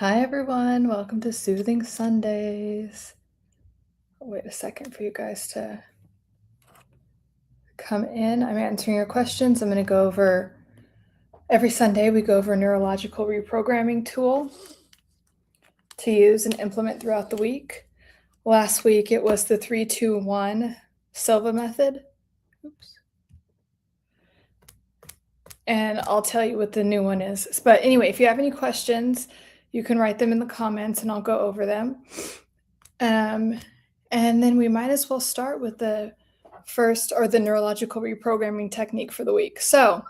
Hi everyone, welcome to Soothing Sundays. I'll wait a second for you guys to come in. I'm answering your questions. I'm going to go over every Sunday, we go over a neurological reprogramming tool to use and implement throughout the week. Last week it was the 3-2-1 Silva method. Oops. And I'll tell you what the new one is. But anyway, if you have any questions, you can write them in the comments and I'll go over them. And then we might as well start with the first, or the neurological reprogramming technique for the week. So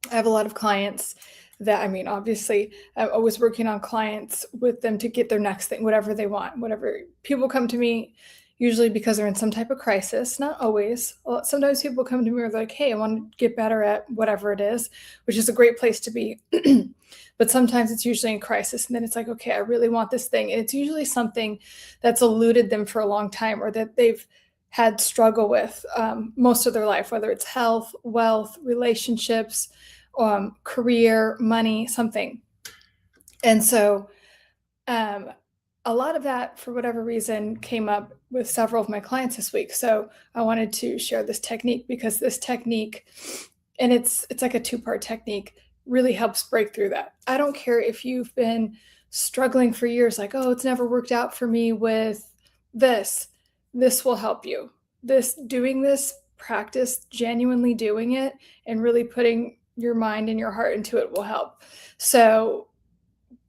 I have a lot of clients that, obviously, I'm always working on clients with them to get their next thing, whatever they want, whatever. People come to me usually because they're in some type of crisis, not always. Sometimes people come to me and they're like, hey, I want to get better at whatever it is, which is a great place to be. But sometimes it's usually in crisis. And then it's like, okay, I really want this thing. And it's usually something that's eluded them for a long time, or that they've had struggle with most of their life, whether it's health, wealth, relationships, career, money, something. And so a lot of that, for whatever reason, came up with several of my clients this week. So I wanted to share this technique because this technique, and it's like a two-part technique, really helps break through that. I don't care if you've been struggling for years, like, oh, it's never worked out for me with this. This will help you. Doing this practice, genuinely doing it, and really putting your mind and your heart into it will help. So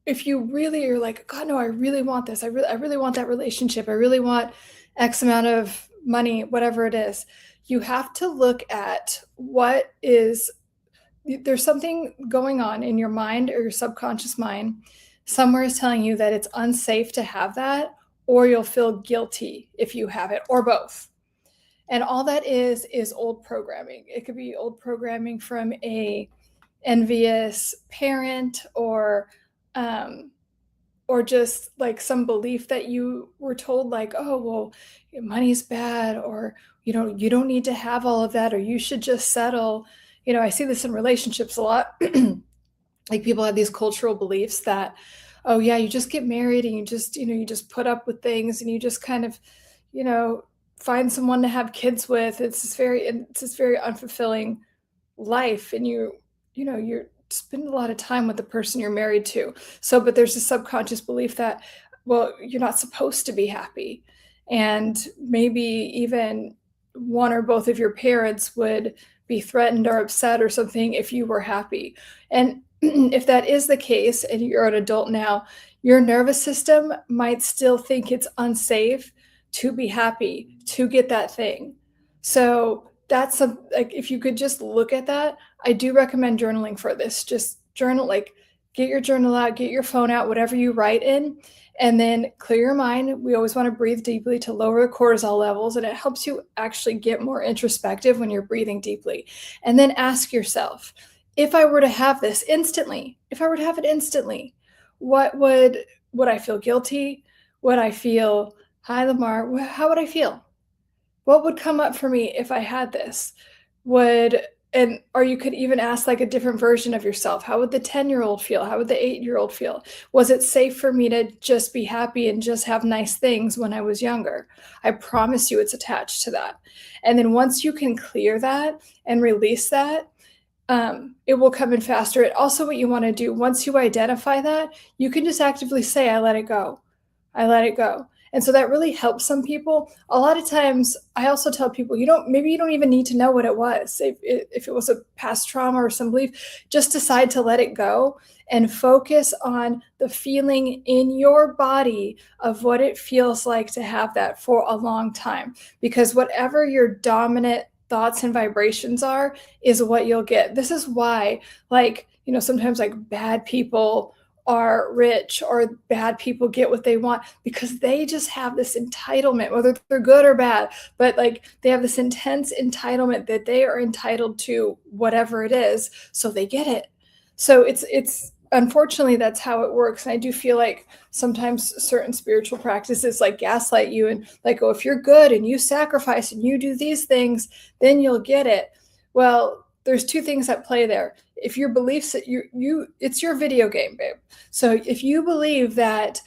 if you really are like, God, no, I really want this. I really want that relationship. I really want X amount of money, whatever it is. You have to look at there's something going on in your mind or your subconscious mind. Somewhere is telling you that it's unsafe to have that, or you'll feel guilty if you have it, or both. And all that is old programming. It could be old programming from a envious parent, or just like some belief that you were told, like, oh, well, money's bad, or, you don't need to have all of that, or you should just settle. I see this in relationships a lot. Like, people have these cultural beliefs that, oh yeah, you just get married and you just put up with things, and you just kind of, find someone to have kids with. It's this very unfulfilling life, and you're spend a lot of time with the person you're married to. So, but there's a subconscious belief that, well, you're not supposed to be happy. And maybe even one or both of your parents would be threatened or upset or something if you were happy. And if that is the case, and you're an adult now, your nervous system might still think it's unsafe to be happy, to get that thing. So that's like, if you could just look at that. I do recommend journaling for this. Just journal, like, get your journal out, get your phone out, whatever you write in, and then clear your mind. We always want to breathe deeply to lower the cortisol levels, and it helps you actually get more introspective when you're breathing deeply. And then ask yourself, if I were to have this instantly, what would I feel guilty? Would I feel, hi Lamar, how would I feel? What would come up for me if I had this? Or you could even ask, like, a different version of yourself. How would the 10-year-old feel? How would the 8-year-old feel? Was it safe for me to just be happy and just have nice things when I was younger? I promise you it's attached to that. And then once you can clear that and release that, it will come in faster. Also, what you want to do, once you identify that, you can just actively say, I let it go. I let it go. And so that really helps some people. A lot of times I also tell people, maybe you don't even need to know what it was. If it was a past trauma or some belief, just decide to let it go and focus on the feeling in your body of what it feels like to have that for a long time. Because whatever your dominant thoughts and vibrations are is what you'll get. This is why, like, sometimes, like, bad people are rich, or bad people get what they want, because they just have this entitlement, whether they're good or bad, but like, they have this intense entitlement that they are entitled to whatever it is, so they get it. So it's unfortunately, that's how it works. And I do feel like sometimes certain spiritual practices, like, gaslight you and, like, oh, if you're good and you sacrifice and you do these things, then you'll get it. Well, there's two things at play there. if your beliefs that it's your video game, babe. So if you believe that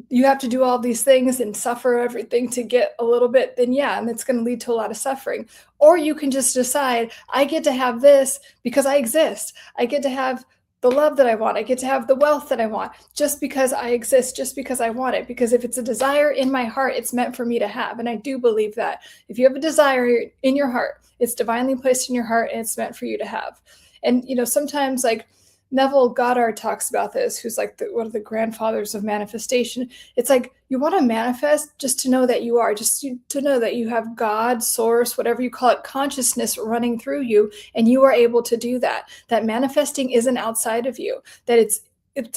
you have to do all these things and suffer everything to get a little bit, then yeah, and it's going to lead to a lot of suffering. Or you can just decide, I get to have this because I exist. I get to have the love that I want. I get to have the wealth that I want just because I exist, just because I want it. Because if it's a desire in my heart, it's meant for me to have. And I do believe that. If you have a desire in your heart, it's divinely placed in your heart and it's meant for you to have. And, sometimes like Neville Goddard talks about this, who's like one of the grandfathers of manifestation. It's like you want to manifest just to know that you are, just to know that you have God, source, whatever you call it, consciousness running through you, and you are able to do that. That manifesting isn't outside of you, that it's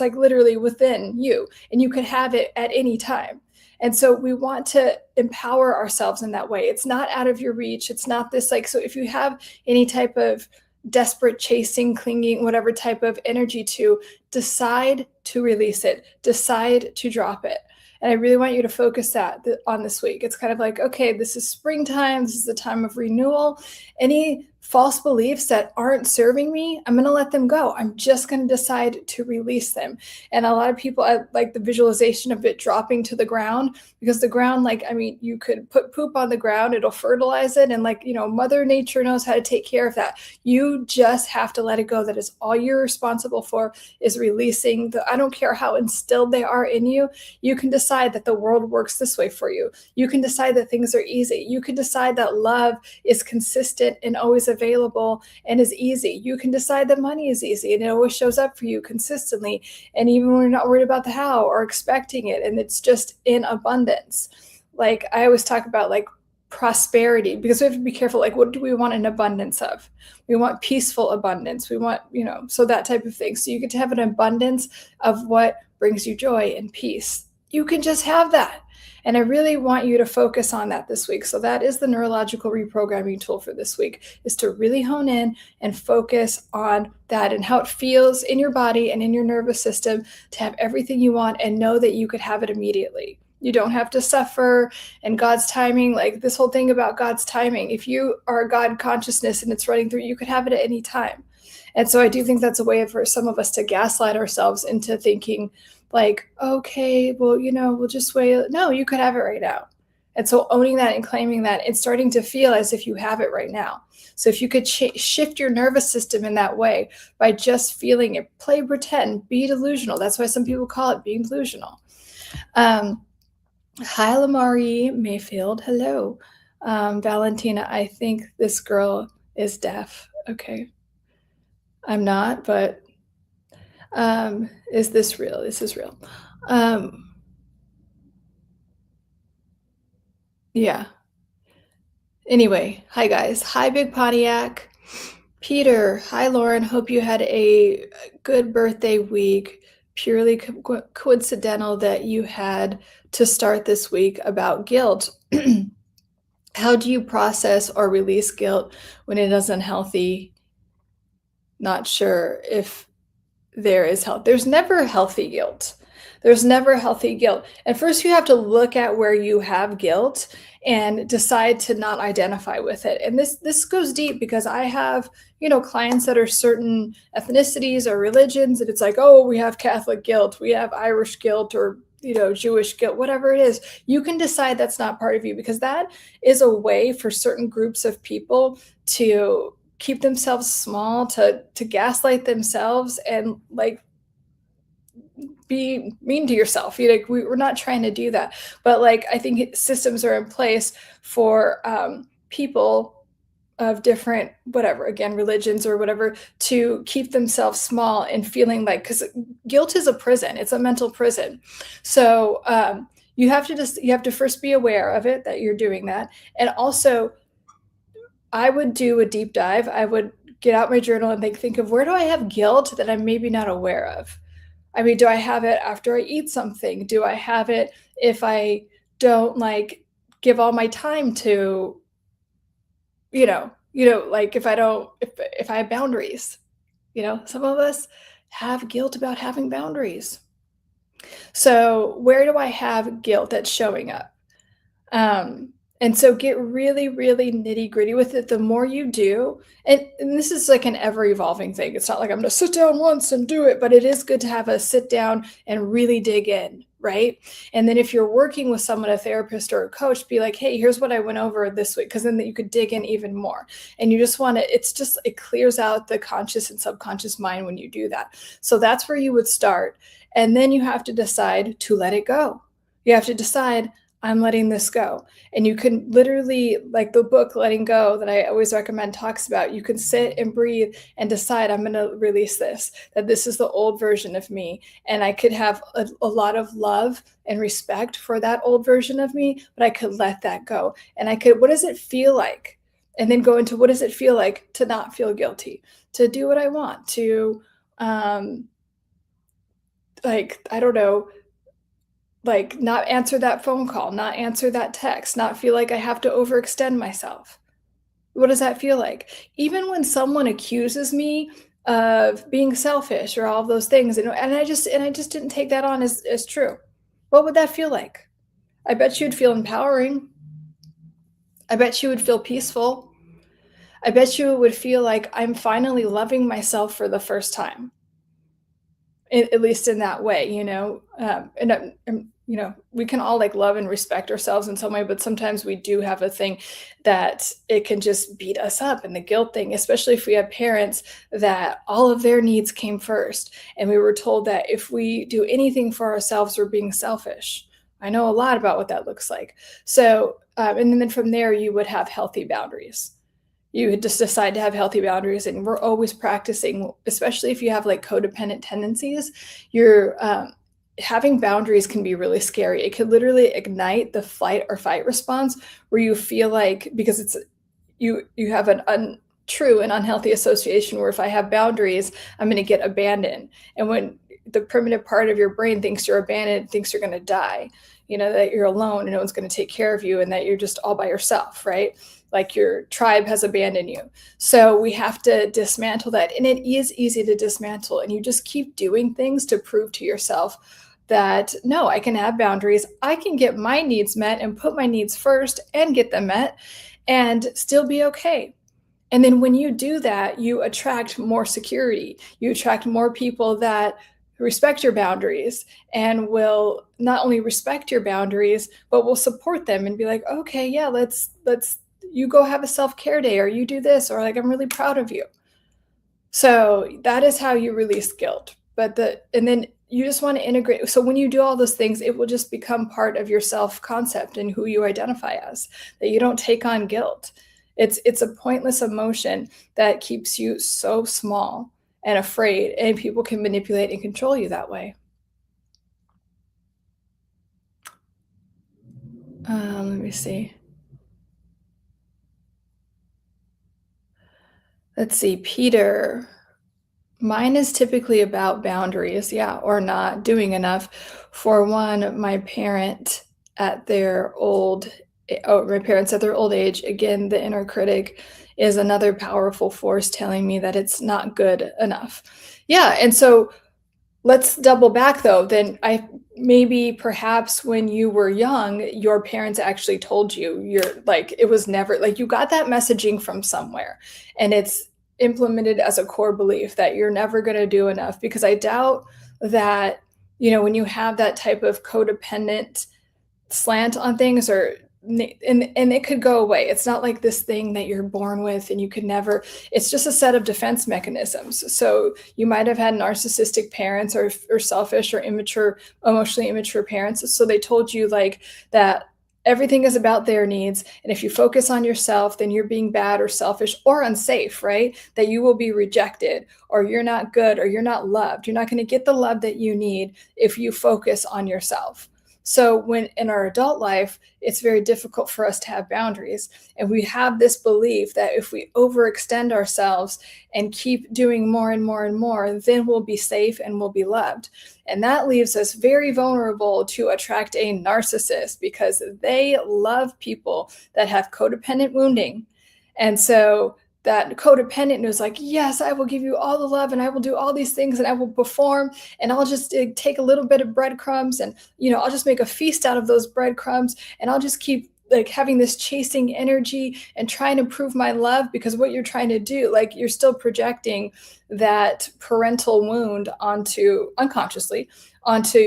like literally within you, and you can have it at any time. And so we want to empower ourselves in that way. It's not out of your reach. It's not this like, so if you have any type of desperate chasing, clinging, whatever type of energy, to decide to release it, decide to drop it. And I really want you to focus that on this week. It's kind of like, okay, this is springtime. This is the time of renewal. Any false beliefs that aren't serving me, I'm going to let them go. I'm just going to decide to release them. And a lot of people, I like the visualization of it dropping to the ground, because the ground, like, I mean, you could put poop on the ground, it'll fertilize it. And like, Mother Nature knows how to take care of that. You just have to let it go. That is all you're responsible for, is releasing I don't care how instilled they are in you. You can decide that the world works this way for you. You can decide that things are easy. You can decide that love is consistent and always available and is easy. You can decide that money is easy and it always shows up for you consistently. And even when you're not worried about the how or expecting it, and it's just in abundance. Like I always talk about like prosperity, because we have to be careful. Like, what do we want an abundance of? We want peaceful abundance. We want, so that type of thing. So you get to have an abundance of what brings you joy and peace. You can just have that. And I really want you to focus on that this week. So that is the neurological reprogramming tool for this week, is to really hone in and focus on that and how it feels in your body and in your nervous system to have everything you want, and know that you could have it immediately. You don't have to suffer, and God's timing, like this whole thing about God's timing. If you are a God consciousness and it's running through, you could have it at any time. And so I do think that's a way for some of us to gaslight ourselves into thinking like, okay, well, we'll just wait. No, you could have it right now. And so owning that and claiming that, and starting to feel as if you have it right now. So if you could shift your nervous system in that way by just feeling it, play pretend, be delusional. That's why some people call it being delusional. Hi, Lamari Mayfield. Hello. Valentina, I think this girl is deaf. Okay. I'm not, but is this real? This is real. Yeah. Anyway, hi guys. Hi, Big Pontiac. Peter. Hi, Lauren. Hope you had a good birthday week. Purely coincidental that you had to start this week about guilt. How do you process or release guilt when it is unhealthy? Not sure if there is health. There's never healthy guilt. There's never healthy guilt. And first you have to look at where you have guilt and decide to not identify with it. And this goes deep, because I have, clients that are certain ethnicities or religions, and it's like, oh, we have Catholic guilt, we have Irish guilt, or Jewish guilt, whatever it is. You can decide that's not part of you, because that is a way for certain groups of people to keep themselves small, to gaslight themselves, and like be mean to yourself. We're not trying to do that, but like I think systems are in place for people of different, whatever, again, religions or whatever, to keep themselves small and feeling like, because guilt is a prison. It's a mental prison. So you have to first be aware of it, that you're doing that. And also, I would do a deep dive. I would get out my journal and think of, where do I have guilt that I'm maybe not aware of? I mean, do I have it after I eat something? Do I have it if I don't like give all my time to, like if I have boundaries, some of us have guilt about having boundaries. So where do I have guilt that's showing up? And so get really, really nitty-gritty with it. The more you do, and this is like an ever evolving thing. It's not like I'm gonna sit down once and do it, but it is good to have a sit down and really dig in, right? And then if you're working with someone, a therapist or a coach, be like, hey, here's what I went over this week, because then you could dig in even more. And you just want to, it's just, it clears out the conscious and subconscious mind when you do that. So that's where you would start. And then you have to decide to let it go. You have to decide, I'm letting this go. And you can literally, like the book Letting Go that I always recommend talks about, you can sit and breathe and decide, I'm going to release this, that this is the old version of me. And I could have a lot of love and respect for that old version of me, but I could let that go. And I could, what does it feel like? And then go into what does it feel like to not feel guilty, to do what I want, to, like, I don't know, like, not answer that phone call, not answer that text, not feel like I have to overextend myself. What does that feel like? Even when someone accuses me of being selfish or all of those things, and I just didn't take that on as true. What would that feel like? I bet you'd feel empowering. I bet you would feel peaceful. I bet you it would feel like I'm finally loving myself for the first time. At least in that way, we can all like love and respect ourselves in some way, but sometimes we do have a thing that it can just beat us up, and the guilt thing, especially if we have parents that all of their needs came first, and we were told that if we do anything for ourselves, we're being selfish. I know a lot about what that looks like. So, and then from there, you would have healthy boundaries. You would just decide to have healthy boundaries, and we're always practicing, especially if you have like codependent tendencies. You're having boundaries can be really scary. It could literally ignite the flight or fight response, where you feel like, because it's you have an untrue and unhealthy association where if I have boundaries, I'm going to get abandoned. And when the primitive part of your brain thinks you're abandoned, thinks you're going to die, that you're alone and no one's going to take care of you, and that you're just all by yourself, right? Like your tribe has abandoned you. So we have to dismantle that. And it is easy to dismantle. And you just keep doing things to prove to yourself that, no, I can have boundaries. I can get my needs met and put my needs first and get them met and still be okay. And then when you do that, you attract more security. You attract more people that respect your boundaries and will not only respect your boundaries, but will support them and be like, okay, yeah, let's you go have a self-care day, or you do this, or like, I'm really proud of you. So that is how you release guilt. And then you just want to integrate. So when you do all those things, it will just become part of your self-concept and who you identify as, that you don't take on guilt. It's a pointless emotion that keeps you so small and afraid, and people can manipulate and control you that way. Let me see. Let's see, Peter. Mine is typically about boundaries, yeah, or not doing enough. For one, my parent at their old my parents at their old age, again, the inner critic is another powerful force telling me that it's not good enough. Yeah, and so let's double back though. Then maybe perhaps when you were young, your parents actually told you, you're like, it was never like, you got that messaging from somewhere, and it's implemented as a core belief that you're never going to do enough. Because I doubt that, when you have that type of codependent slant on things, or and it could go away. It's not like this thing that you're born with and you could never, it's just a set of defense mechanisms. So you might have had narcissistic parents, or selfish or emotionally immature parents. So they told you like that everything is about their needs, and if you focus on yourself, then you're being bad or selfish or unsafe, right? That you will be rejected, or you're not good, or you're not loved. You're not going to get the love that you need if you focus on yourself. So when in our adult life, it's very difficult for us to have boundaries. And we have this belief that if we overextend ourselves and keep doing more and more and more, then we'll be safe and we'll be loved. And that leaves us very vulnerable to attract a narcissist, because they love people that have codependent wounding. And so that codependent is like, yes, I will give you all the love, and I will do all these things, and I will perform, and I'll just take a little bit of breadcrumbs, and I'll just make a feast out of those breadcrumbs, and I'll just keep like having this chasing energy and trying to prove my love, because what you're trying to do, like you're still projecting that parental wound onto unconsciously onto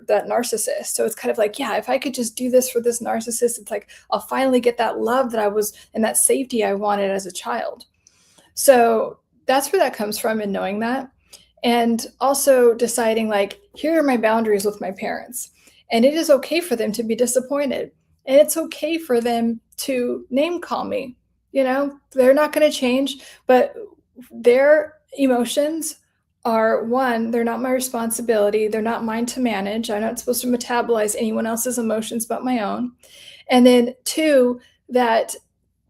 that narcissist. So it's kind of like, yeah, if I could just do this for this narcissist, it's like I'll finally get that love that I was and that safety I wanted as a child. So that's where that comes from, and knowing that. And also deciding, like, here are my boundaries with my parents. And it is okay for them to be disappointed. And it's okay for them to name call me. You know, they're not going to change, but their emotions are, one, they're not my responsibility. They're not mine to manage. I'm not supposed to metabolize anyone else's emotions but my own. And then two, that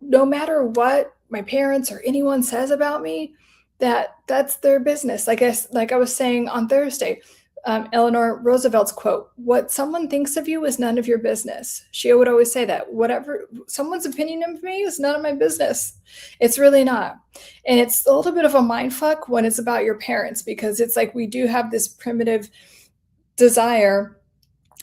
no matter what my parents or anyone says about me, that's their business. Like I was saying on Thursday, Eleanor Roosevelt's quote, "What someone thinks of you is none of your business." She would always say that. Whatever someone's opinion of me is none of my business. It's really not. And it's a little bit of a mind fuck when it's about your parents, because it's like we do have this primitive desire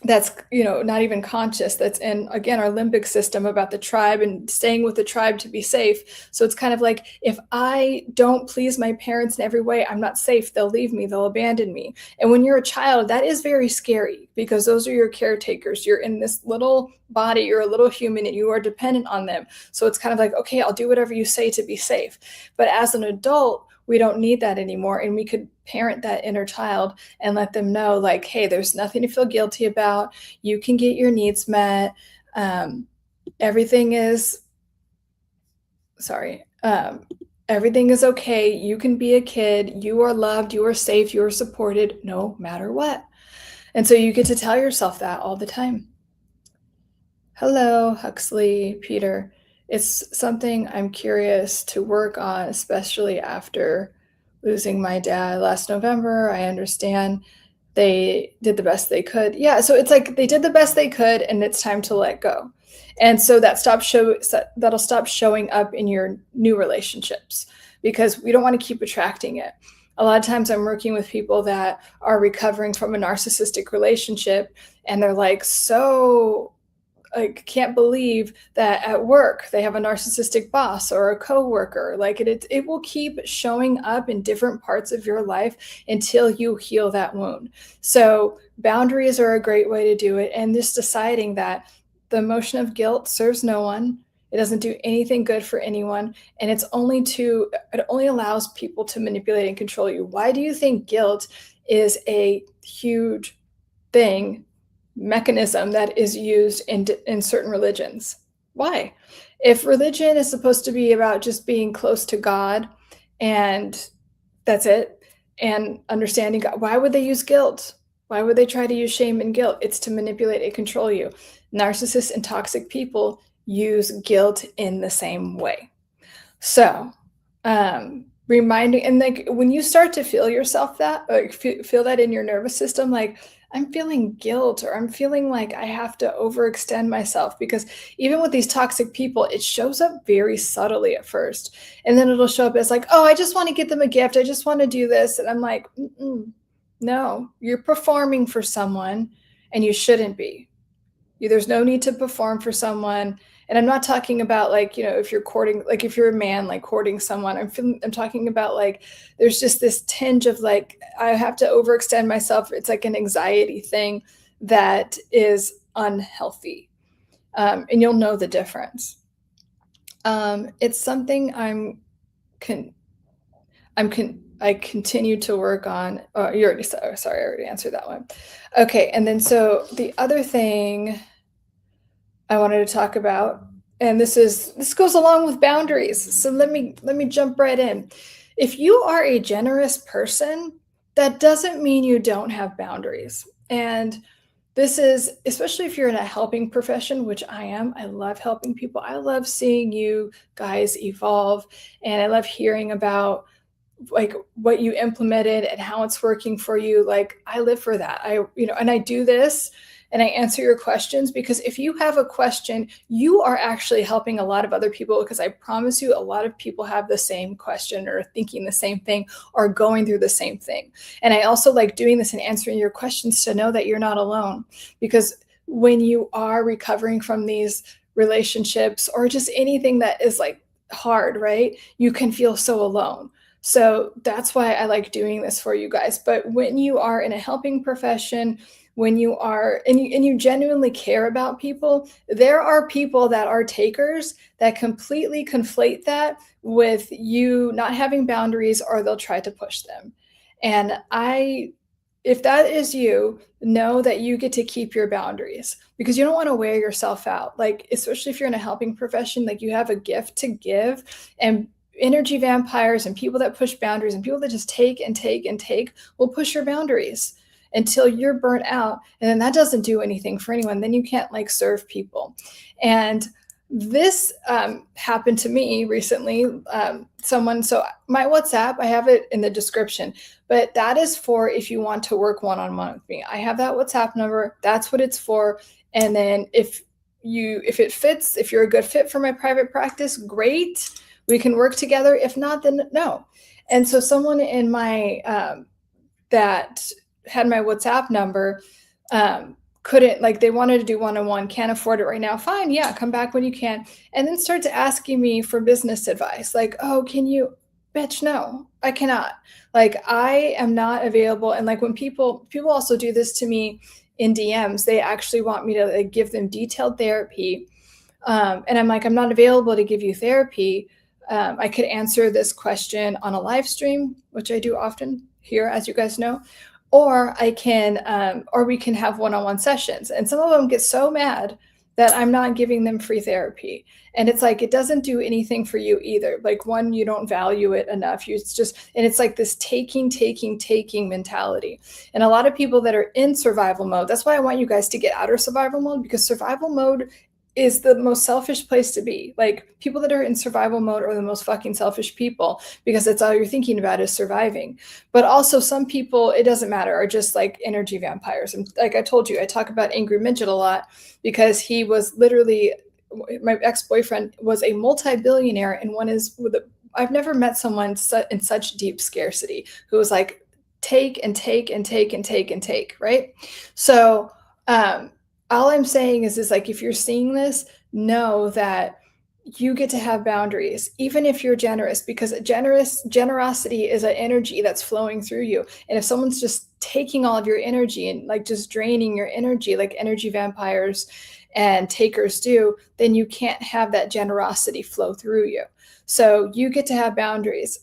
that's, not even conscious, that's in, again, our limbic system, about the tribe and staying with the tribe to be safe. So it's kind of like, if I don't please my parents in every way, I'm not safe. They'll leave me, they'll abandon me. And when you're a child, that is very scary, because those are your caretakers. You're in this little body, you're a little human, and you are dependent on them. So it's kind of like, okay, I'll do whatever you say to be safe. But as an adult, we don't need that anymore. And we could parent that inner child and let them know, like, hey, there's nothing to feel guilty about. You can get your needs met. Everything is okay. You can be a kid. You are loved. You are safe. You are supported no matter what. And so you get to tell yourself that all the time. Hello, Huxley, Peter. It's something I'm curious to work on, especially after losing my dad last November. I understand they did the best they could. Yeah, so it's like they did the best they could, and it's time to let go. And so that'll stop showing up in your new relationships, because we don't want to keep attracting it. A lot of times I'm working with people that are recovering from a narcissistic relationship, and they're like, so I can't believe that at work they have a narcissistic boss or a coworker. Like it will keep showing up in different parts of your life until you heal that wound. So boundaries are a great way to do it. And just deciding that the emotion of guilt serves no one. It doesn't do anything good for anyone. And it only allows people to manipulate and control you. Why do you think guilt is a huge mechanism that is used in certain religions? Why? If religion is supposed to be about just being close to God and that's it, and understanding God, why would they use guilt? Why would they try to use shame and guilt? It's to manipulate and control you. Narcissists and toxic people use guilt in the same way. So reminding, and like when you start to feel yourself that, like feel that in your nervous system, like, I'm feeling guilt, or I'm feeling like I have to overextend myself, because even with these toxic people, it shows up very subtly at first. And then it'll show up as like, oh, I just want to get them a gift. I just want to do this. And I'm like, no, you're performing for someone, and you shouldn't be. There's no need to perform for someone. And I'm not talking about, like, if you're courting, like if you're a man, like courting someone, I'm talking about, like, there's just this tinge of like, I have to overextend myself. It's like an anxiety thing that is unhealthy. And you'll know the difference. It's something I continue to work on. Oh, you already said, sorry, I already answered that one. Okay. And then, so the other thing I wanted to talk about, and this goes along with boundaries. So let me jump right in. If you are a generous person, that doesn't mean you don't have boundaries. And this is, especially if you're in a helping profession, which I am. I love helping people. I love seeing you guys evolve, and I love hearing about like what you implemented and how it's working for you. Like, I live for that. And I do this and I answer your questions, because if you have a question, you are actually helping a lot of other people, because I promise you, a lot of people have the same question or thinking the same thing or going through the same thing. And I also like doing this and answering your questions to know that you're not alone, because when you are recovering from these relationships or just anything that is like hard, right? You can feel so alone. So that's why I like doing this for you guys. But when you are in a helping profession, when you are and you genuinely care about people, there are people that are takers that completely conflate that with you not having boundaries or they'll try to push them. And I if that is you, know that you get to keep your boundaries because you don't want to wear yourself out. Like, especially if you're in a helping profession, like you have a gift to give. And energy vampires and people that push boundaries and people that just take and take and take will push your boundaries until you're burnt out. And then that doesn't do anything for anyone. Then you can't like serve people. And this happened to me recently. So my WhatsApp, I have it in the description, but that is for if you want to work one-on-one with me. I have that WhatsApp number. That's what it's for. And then if it fits, if you're a good fit for my private practice, great. We can work together. If not, then no. And so someone in my that had my WhatsApp number couldn't, like, they wanted to do one-on-one, can't afford it right now. Fine, yeah, come back when you can. And then starts asking me for business advice. Like, oh, can you, bitch, no, I cannot. Like, I am not available. And like when people also do this to me in DMs, they actually want me to like, give them detailed therapy. And I'm like, I'm not available to give you therapy. I could answer this question on a live stream, which I do often here, as you guys know, or we can have one-on-one sessions. And some of them get so mad that I'm not giving them free therapy. And it's like, it doesn't do anything for you either. Like, one, you don't value it enough. It's like this taking mentality. And a lot of people that are in survival mode, that's why I want you guys to get out of survival mode, because survival mode is the most selfish place to be. Like, people that are in survival mode are the most fucking selfish people because that's all you're thinking about is surviving. But also some people, it doesn't matter, are just like energy vampires. And like I told you, I talk about Angry Midget a lot because he was literally, my ex-boyfriend was a multi-billionaire and I've never met someone in such deep scarcity who was like take and take and take and take and take, right? So all I'm saying is like, if you're seeing this, know that you get to have boundaries, even if you're generous, because generosity is an energy that's flowing through you. And if someone's just taking all of your energy and like just draining your energy, like energy vampires and takers do, then you can't have that generosity flow through you. So you get to have boundaries.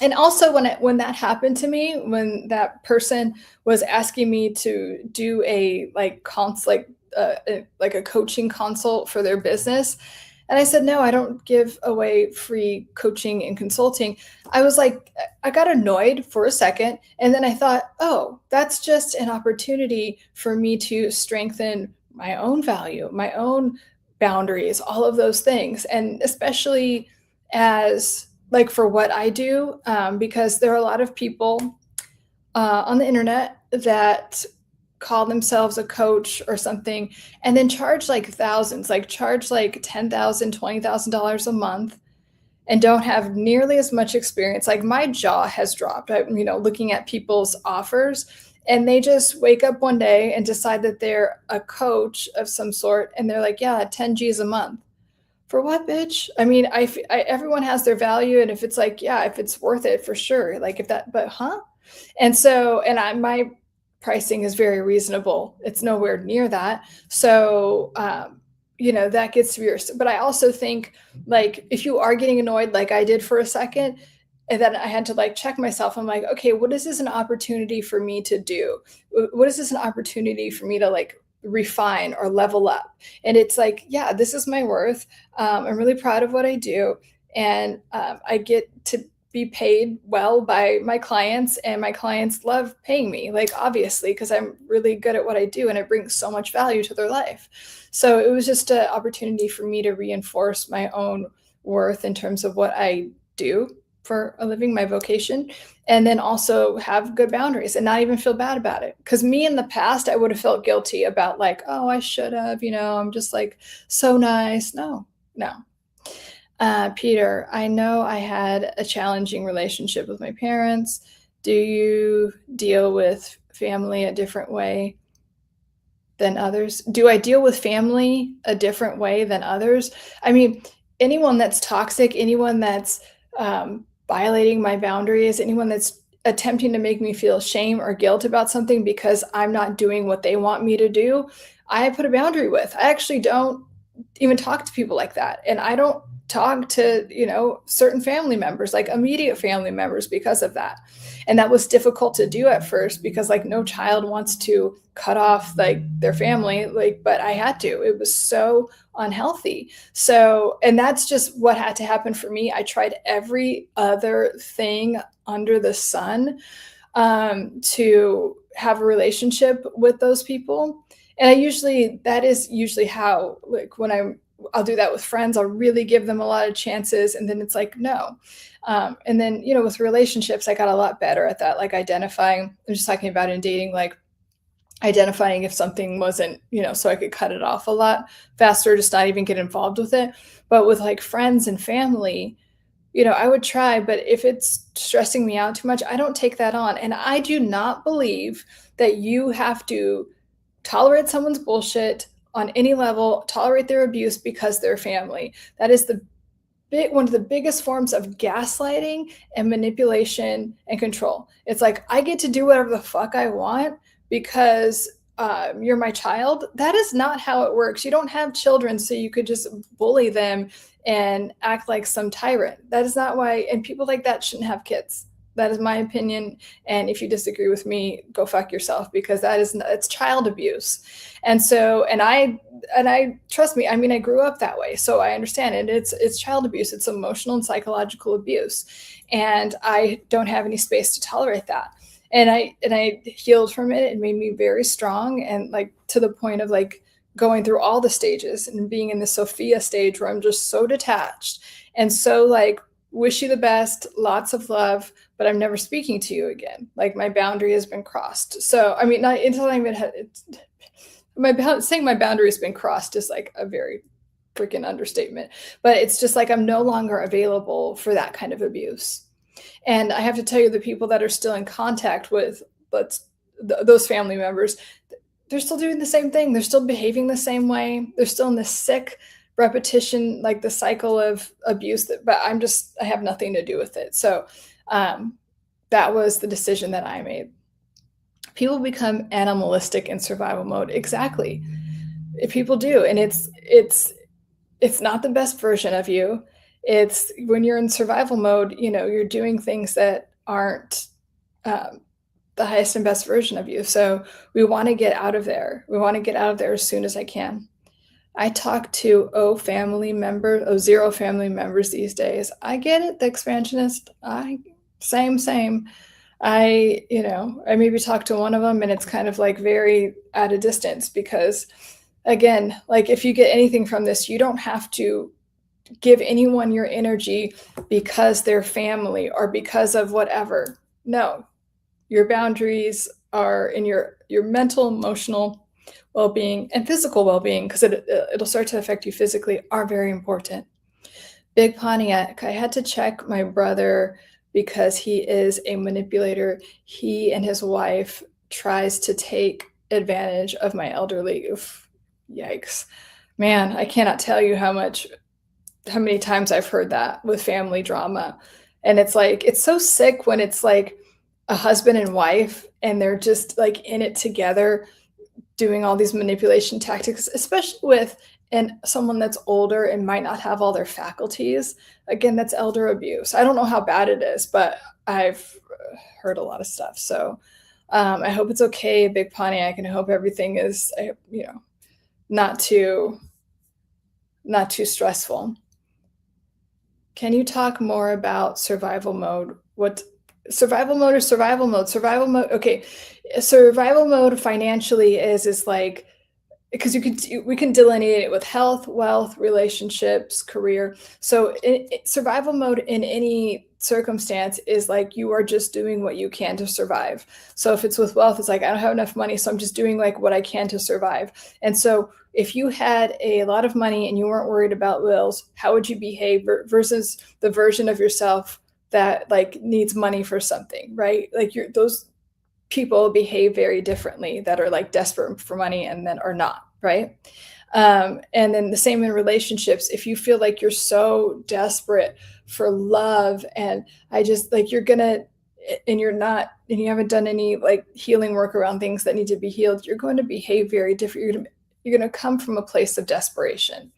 And also when that happened to me, when that person was asking me to do a like like a coaching consult for their business, and I said, no, I don't give away free coaching and consulting. I was like, I got annoyed for a second. And then I thought, oh, that's just an opportunity for me to strengthen my own value, my own boundaries, all of those things. And especially as like for what I do, because there are a lot of people on the internet that call themselves a coach or something and then charge like thousands, like charge like $10,000, $20,000 a month and don't have nearly as much experience. Like, my jaw has dropped, looking at people's offers, and they just wake up one day and decide that they're a coach of some sort. And they're like, yeah, 10 G's a month. For what, bitch? I mean, everyone has their value. And if it's like, yeah, if it's worth it, for sure. Like, And so, my pricing is very reasonable. It's nowhere near that. So, that gets to yours. But I also think, like, if you are getting annoyed, like I did for a second, and then I had to like check myself. I'm like, okay, what is this an opportunity for me to do? What is this an opportunity for me to like refine or level up? And it's like, yeah, this is my worth. I'm really proud of what I do. And I get to be paid well by my clients, and my clients love paying me, like, obviously, because I'm really good at what I do and it brings so much value to their life. So it was just an opportunity for me to reinforce my own worth in terms of what I do for a living, my vocation, and then also have good boundaries and not even feel bad about it. Because me in the past, I would have felt guilty about like, oh, I should have, I'm just like so nice. No. Peter, I know I had a challenging relationship with my parents. Do you deal with family a different way? than others? Do I deal with family a different way than others? I mean, anyone that's toxic, anyone that's violating my boundaries, anyone that's attempting to make me feel shame or guilt about something because I'm not doing what they want me to do, I put a boundary with. I actually don't even talk to people like that. And I don't talk to, certain family members, like immediate family members, because of that. And that was difficult to do at first because like no child wants to cut off like their family, like, but I had to. It was so unhealthy. So, and that's just what had to happen for me. I tried every other thing under the sun to have a relationship with those people. And that is usually how, like, I'll do that with friends. I'll really give them a lot of chances, and then it's like, no. And then, with relationships, I got a lot better at that, like identifying. I'm just talking about in dating, like identifying if something wasn't, so I could cut it off a lot faster, just not even get involved with it. But with like friends and family, I would try, but if it's stressing me out too much, I don't take that on. And I do not believe that you have to tolerate someone's bullshit on any level, tolerate their abuse because they're family. That is one of the biggest forms of gaslighting and manipulation and control. It's like, I get to do whatever the fuck I want because you're my child. That is not how it works. You don't have children so you could just bully them and act like some tyrant. That is not why, and people like that shouldn't have kids. That is my opinion. And if you disagree with me, go fuck yourself, because it's child abuse. And so, and I trust me, I mean, I grew up that way, so I understand it. It's child abuse. It's emotional and psychological abuse. And I don't have any space to tolerate that. And I healed from it. It made me very strong, and like to the point of like going through all the stages and being in the Sophia stage where I'm just so detached and so like wish you the best, lots of love, but I'm never speaking to you again. Like my boundary has been crossed. So I mean, not until I even saying my boundary has been crossed is like a very freaking understatement. But it's just like I'm no longer available for that kind of abuse. And I have to tell you, the people that are still in contact with those family members, they're still doing the same thing. They're still behaving the same way. They're still in this sick repetition, like the cycle of abuse. But I have nothing to do with it. So that was the decision that I made. People become animalistic in survival mode. Exactly. People do. And it's not the best version of you. It's when you're in survival mode, you're doing things that aren't the highest and best version of you. So we want to get out of there. We want to get out of there as soon as I can. I talk to zero family members these days. I get it, the expansionist. Same. I maybe talk to one of them and it's kind of like very at a distance because, again, like if you get anything from this, you don't have to give anyone your energy because they're family or because of whatever. No, your boundaries are in your mental, emotional well-being and physical well-being, because it'll start to affect you physically, are very important. Big Pontiac, I had to check my brother because he is a manipulator. He and his wife tries to take advantage of my elderly. Oof, yikes. Man, I cannot tell you how many times I've heard that with family drama. And it's like, it's so sick when it's like a husband and wife and they're just like in it together doing all these manipulation tactics, especially with someone that's older and might not have all their faculties. Again, that's elder abuse. I don't know how bad it is, but I've heard a lot of stuff. So I hope it's okay, Big Pontiac, and I hope everything is, not too stressful. Can you talk more about survival mode? What survival mode or survival mode? Survival mode. Okay. Survival mode financially is like, because we can delineate it with health, wealth, relationships, career. So survival mode in any circumstance is like you are just doing what you can to survive. So if it's with wealth, it's like I don't have enough money, so I'm just doing like what I can to survive. And so if you had a lot of money and you weren't worried about bills, how would you behave versus the version of yourself that like needs money for something, right? Like people behave very differently that are like desperate for money and then are not, right? And then the same in relationships. If you feel like you're so desperate for love and I just like you're gonna and you're not and you haven't done any like healing work around things that need to be healed, you're going to behave very different. You're gonna come from a place of desperation,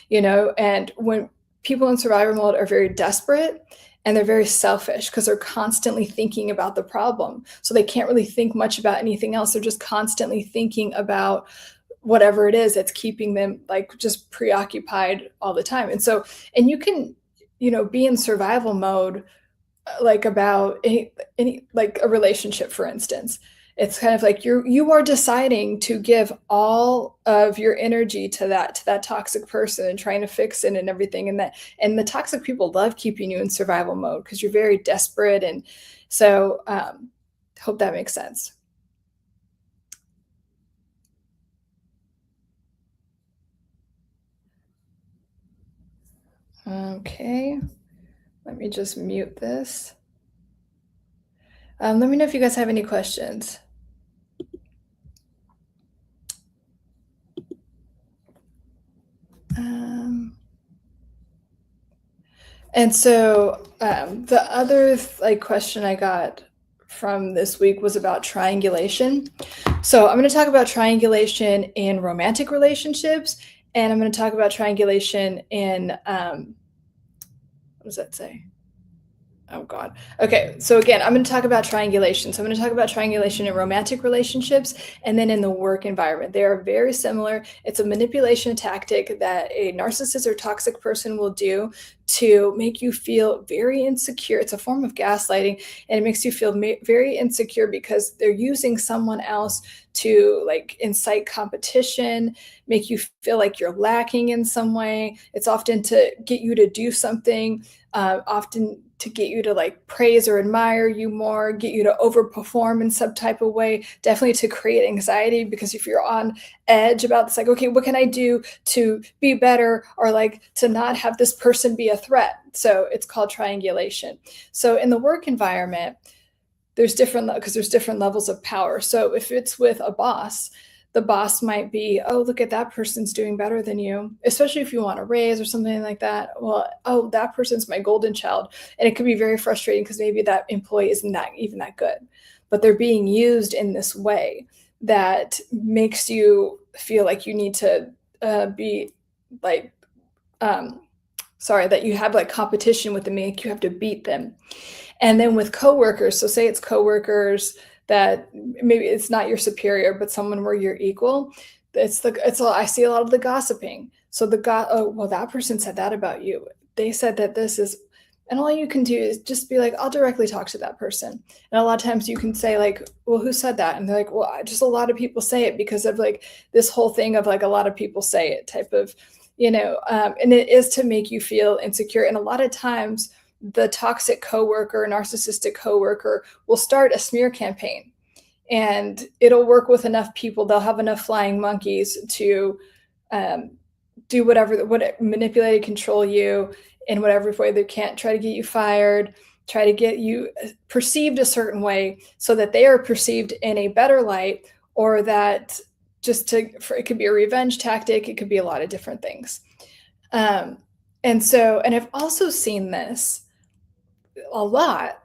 you know, and when people in survivor mode are very desperate and they're very selfish because they're constantly thinking about the problem. So they can't really think much about anything else. They're just constantly thinking about whatever it is that's keeping them like just preoccupied all the time. And so, and you can, you know, be in survival mode like about any like a relationship, for instance. It's kind of like you are deciding to give all of your energy to that toxic person and trying to fix it and everything. And the toxic people love keeping you in survival mode because you're very desperate. And so hope that makes sense. Okay, let me just mute this. Let me know if you guys have any questions. And so the other like question I got from this week was about triangulation. So I'm going to talk about triangulation in romantic relationships, and I'm going to talk about triangulation in what does that say? Oh God. Okay. So again, I'm going to talk about triangulation. So I'm going to talk about triangulation in romantic relationships and then in the work environment. They are very similar. It's a manipulation tactic that a narcissist or toxic person will do to make you feel very insecure. It's a form of gaslighting, and it makes you feel very insecure because they're using someone else to like incite competition, make you feel like you're lacking in some way. It's often to get you to do something, often to get you to like praise or admire you more, get you to overperform in some type of way, definitely to create anxiety. Because if you're on edge about this, like, okay, what can I do to be better or like to not have this person be a threat? So it's called triangulation. So in the work environment, there's different because there's different levels of power. So if it's with a boss, the boss might be, oh, look at that person's doing better than you, especially if you want a raise or something like that. Well, oh, that person's my golden child. And it could be very frustrating because maybe that employee isn't that even that good, but they're being used in this way that makes you feel like you need to be like, that you have like competition with them, make you have to beat them. And then with coworkers, so say it's coworkers that maybe it's not your superior, but someone where you're equal. I see a lot of the gossiping. So oh, well, that person said that about you. They said that this is, and all you can do is just be like, I'll directly talk to that person. And a lot of times you can say like, well, who said that? And they're like, well, just a lot of people say it because of like this whole thing of like a lot of people say it type of, and it is to make you feel insecure. And a lot of times the toxic coworker, narcissistic coworker will start a smear campaign, and it'll work with enough people. They'll have enough flying monkeys to do manipulate and control you in whatever way they can, try to get you fired, try to get you perceived a certain way so that they are perceived in a better light, or that it could be a revenge tactic. It could be a lot of different things. And I've also seen this a lot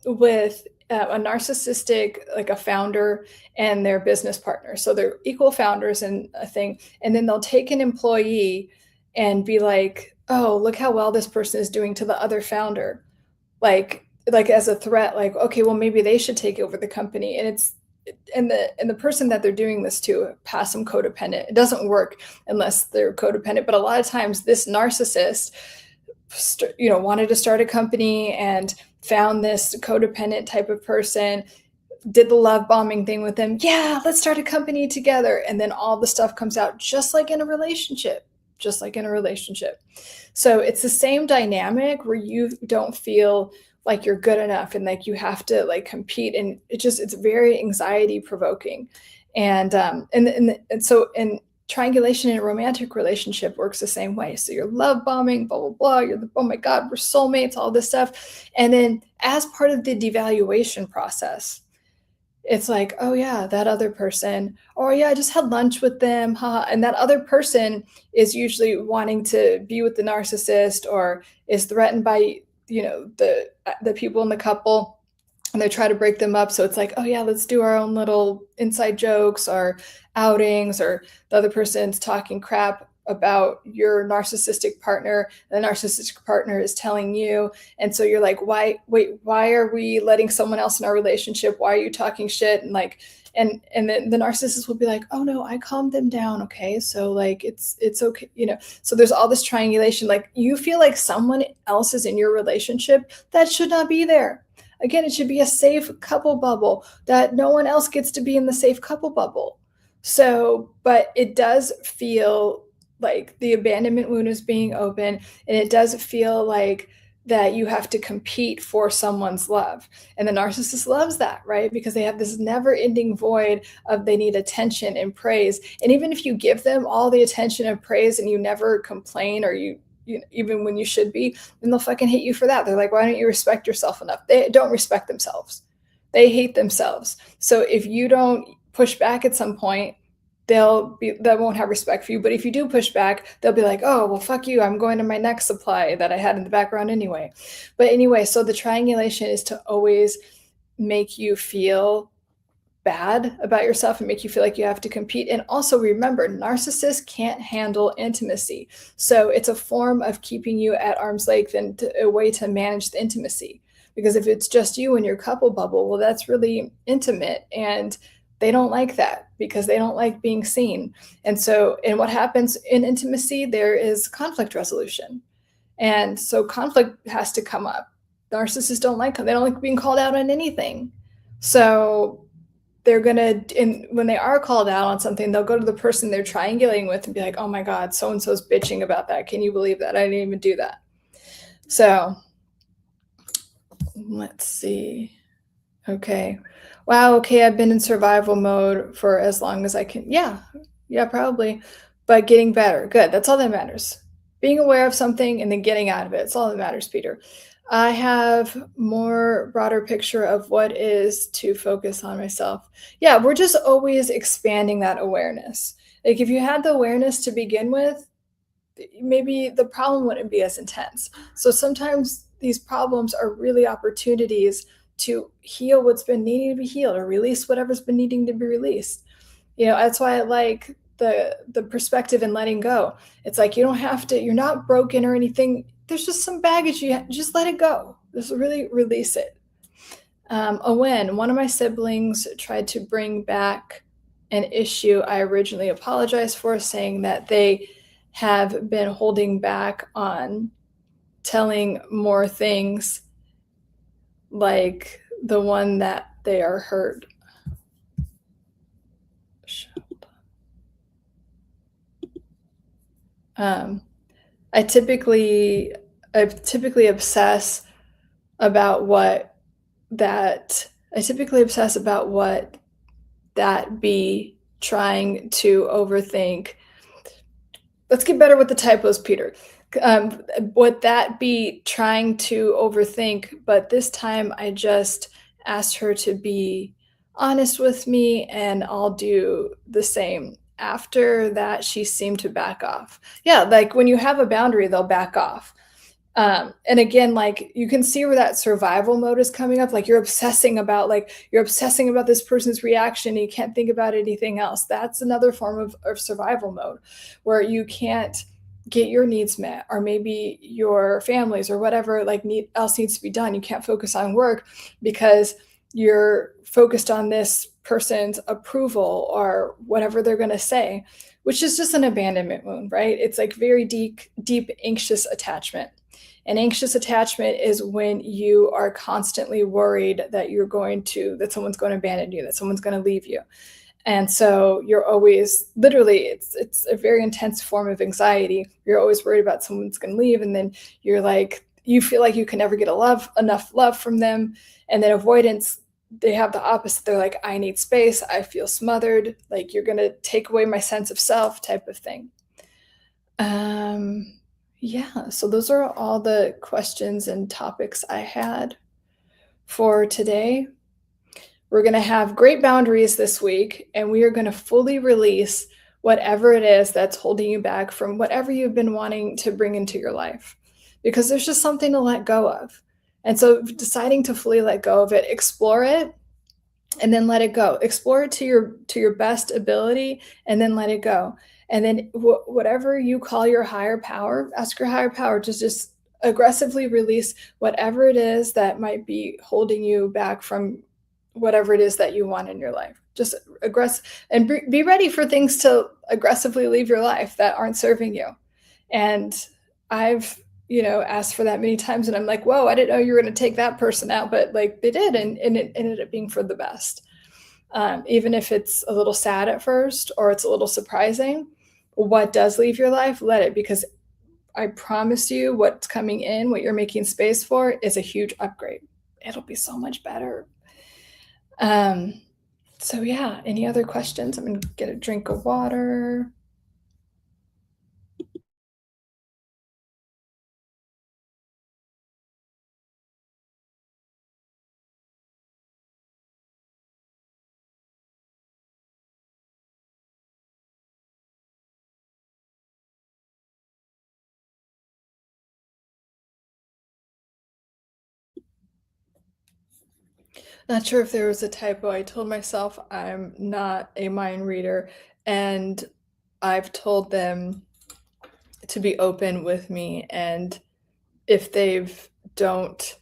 with a narcissistic, like a founder and their business partner. So they're equal founders in a thing. And then they'll take an employee and be like, oh, look how well this person is doing to the other founder. Like as a threat, like, okay, well, maybe they should take over the company. And the person that they're doing this to pass them codependent. It doesn't work unless they're codependent. But a lot of times this narcissist, wanted to start a company and found this codependent type of person, did the love bombing thing with them. Yeah, let's start a company together. And then all the stuff comes out just like in a relationship. So it's the same dynamic where you don't feel like you're good enough and like you have to like compete, and it's very anxiety provoking. And so triangulation in a romantic relationship works the same way. So you're love bombing, blah, blah, blah. Oh my God, we're soulmates, all this stuff. And then as part of the devaluation process, it's like, oh yeah, that other person, or yeah, I just had lunch with them, haha. And that other person is usually wanting to be with the narcissist or is threatened by, the people in the couple, and they try to break them up. So it's like, oh yeah, let's do our own little inside jokes or outings, or the other person's talking crap about your narcissistic partner. The narcissistic partner is telling you, and so you're like, why are we letting someone else in our relationship? Why are you talking shit? And like, and then the narcissist will be like, oh no, I calmed them down, okay, so like it's okay, so there's all this triangulation, like you feel like someone else is in your relationship that should not be there. Again, it should be a safe couple bubble that no one else gets to be in the safe couple bubble. So, but it does feel like the abandonment wound is being open, and it does feel like that you have to compete for someone's love. And the narcissist loves that, right? Because they have this never ending void of they need attention and praise. And even if you give them all the attention and praise and you never complain, or even when you should be, then they'll fucking hate you for that. They're like, why don't you respect yourself enough? They don't respect themselves. They hate themselves. So if you don't push back at some point, they won't have respect for you. But if you do push back, they'll be like, oh, well, fuck you. I'm going to my next supply that I had in the background anyway. But anyway, so the triangulation is to always make you feel bad about yourself and make you feel like you have to compete. And also remember, narcissists can't handle intimacy. So it's a form of keeping you at arm's length and a way to manage the intimacy. Because if it's just you and your couple bubble, well, that's really intimate. And they don't like that because they don't like being seen. And so, and what happens in intimacy, there is conflict resolution. And so conflict has to come up. Narcissists don't like they don't like being called out on anything. So they're gonna, and when they are called out on something, they'll go to the person they're triangulating with and be like, oh my God, so and so's bitching about that. Can you believe that? I didn't even do that. So let's see. Okay. Wow, okay, I've been in survival mode for as long as I can. Yeah, probably. But getting better. Good. That's all that matters. Being aware of something and then getting out of it. It's all that matters, Peter. I have more broader picture of what is to focus on myself. Yeah, we're just always expanding that awareness. Like if you had the awareness to begin with, maybe the problem wouldn't be as intense. So sometimes these problems are really opportunities to heal what's been needing to be healed or release whatever's been needing to be released. That's why I like the perspective in letting go. It's like you don't have to, you're not broken or anything. There's just some baggage, you just let it go. Just really release it. Owen, one of my siblings tried to bring back an issue I originally apologized for, saying that they have been holding back on telling more things like the one that they are hurt. I typically obsess about what that be trying to overthink. Let's get better with the typos, Peter. Would that be trying to overthink? But this time I just asked her to be honest with me, and I'll do the same. After that, she seemed to back off. Yeah, like when you have a boundary, they'll back off. And again, like you can see where that survival mode is coming up. Like you're obsessing about this person's reaction. And you can't think about anything else. That's another form of survival mode where you can't get your needs met, or maybe your family's or whatever else needs to be done. You can't focus on work because you're focused on this person's approval or whatever they're going to say, which is just an abandonment wound, right? It's like very deep anxious attachment. And anxious attachment is when you are constantly worried that that someone's going to abandon you, that someone's going to leave you. And so you're always, literally, it's a very intense form of anxiety. You're always worried about someone's going to leave. And then you're like, you feel like you can never get enough love from them. And then avoidance, they have the opposite. They're like, I need space. I feel smothered. Like you're going to take away my sense of self type of thing. Yeah, so those are all the questions and topics I had for today. We're going to have great boundaries this week, and we are going to fully release whatever it is that's holding you back from whatever you've been wanting to bring into your life, because there's just something to let go of. And so deciding to fully let go of it, explore it, and then let it go. Explore it to your best ability, and then let it go. And then whatever you call your higher power, ask your higher power to just aggressively release whatever it is that might be holding you back from whatever it is that you want in your life. Just aggress and be ready for things to aggressively leave your life that aren't serving you. And I've, asked for that many times, and I'm like, whoa, I didn't know you were going to take that person out, but like they did, and it ended up being for the best. Even if it's a little sad at first or it's a little surprising, what does leave your life, let it, because I promise you what's coming in, what you're making space for, is a huge upgrade. It'll be so much better. So yeah, any other questions? I'm gonna get a drink of water. Not sure if there was a typo. I told myself I'm not a mind reader, and I've told them to be open with me, and if they've don't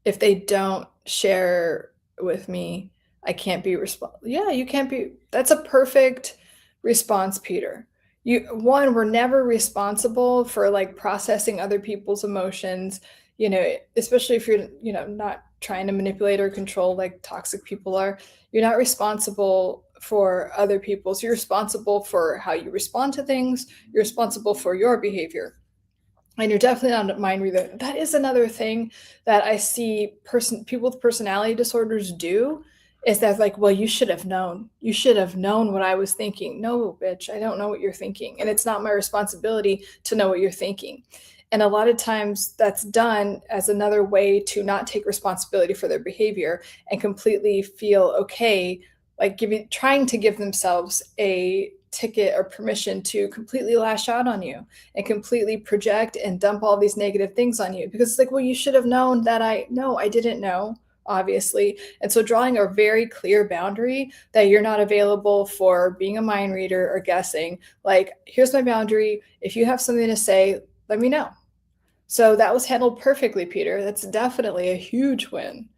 if they don't share with me, I can't be yeah, you can't be that's a perfect response, Peter. We're never responsible for like processing other people's emotions, especially if you're, not trying to manipulate or control like toxic people are. You're not responsible for other people's. You're responsible for how you respond to things. You're responsible for your behavior, and you're definitely not a mind reader. That is another thing that I see people with personality disorders do, is that like, well, you should have known. You should have known what I was thinking. No, bitch, I don't know what you're thinking. And it's not my responsibility to know what you're thinking. And a lot of times that's done as another way to not take responsibility for their behavior and completely feel okay, like trying to give themselves a ticket or permission to completely lash out on you and completely project and dump all these negative things on you, because it's like, well, you should have known that. No, I didn't know, obviously. And so drawing a very clear boundary that you're not available for being a mind reader or guessing, like, here's my boundary. If you have something to say, let me know. So that was handled perfectly, Peter. That's definitely a huge win.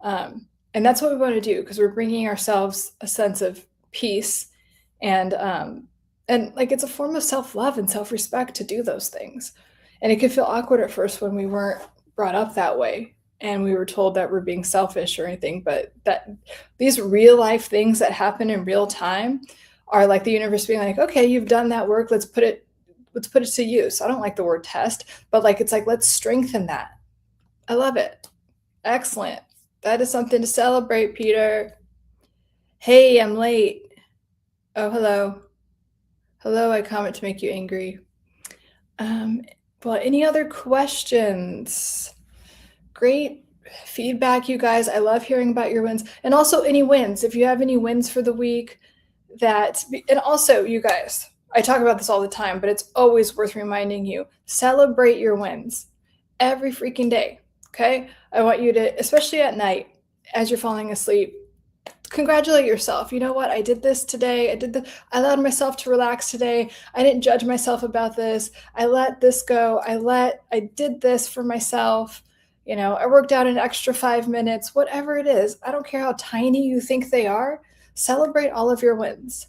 And that's what we want to do, because we're bringing ourselves a sense of peace, and like, it's a form of self-love and self-respect to do those things. And it could feel awkward at first when we weren't brought up that way and we were told that we're being selfish or anything, but that these real life things that happen in real time are like the universe being like, okay, you've done that work, let's put it to use. I don't like the word test, but like, it's like, let's strengthen that. I love it. Excellent. That is something to celebrate, Peter. Hey, I'm late. Oh, hello. Hello, I comment to make you angry. Well, any other questions? Great feedback, you guys. I love hearing about your wins. And also any wins. If you have any wins for the week, and also, you guys, I talk about this all the time, but it's always worth reminding you, celebrate your wins every freaking day. Okay? I want you to, especially at night, as you're falling asleep, congratulate yourself. You know what? I did this today. I allowed myself to relax today. I didn't judge myself about this. I let this go. I did this for myself. I worked out an extra 5 minutes, whatever it is. I don't care how tiny you think they are. Celebrate all of your wins.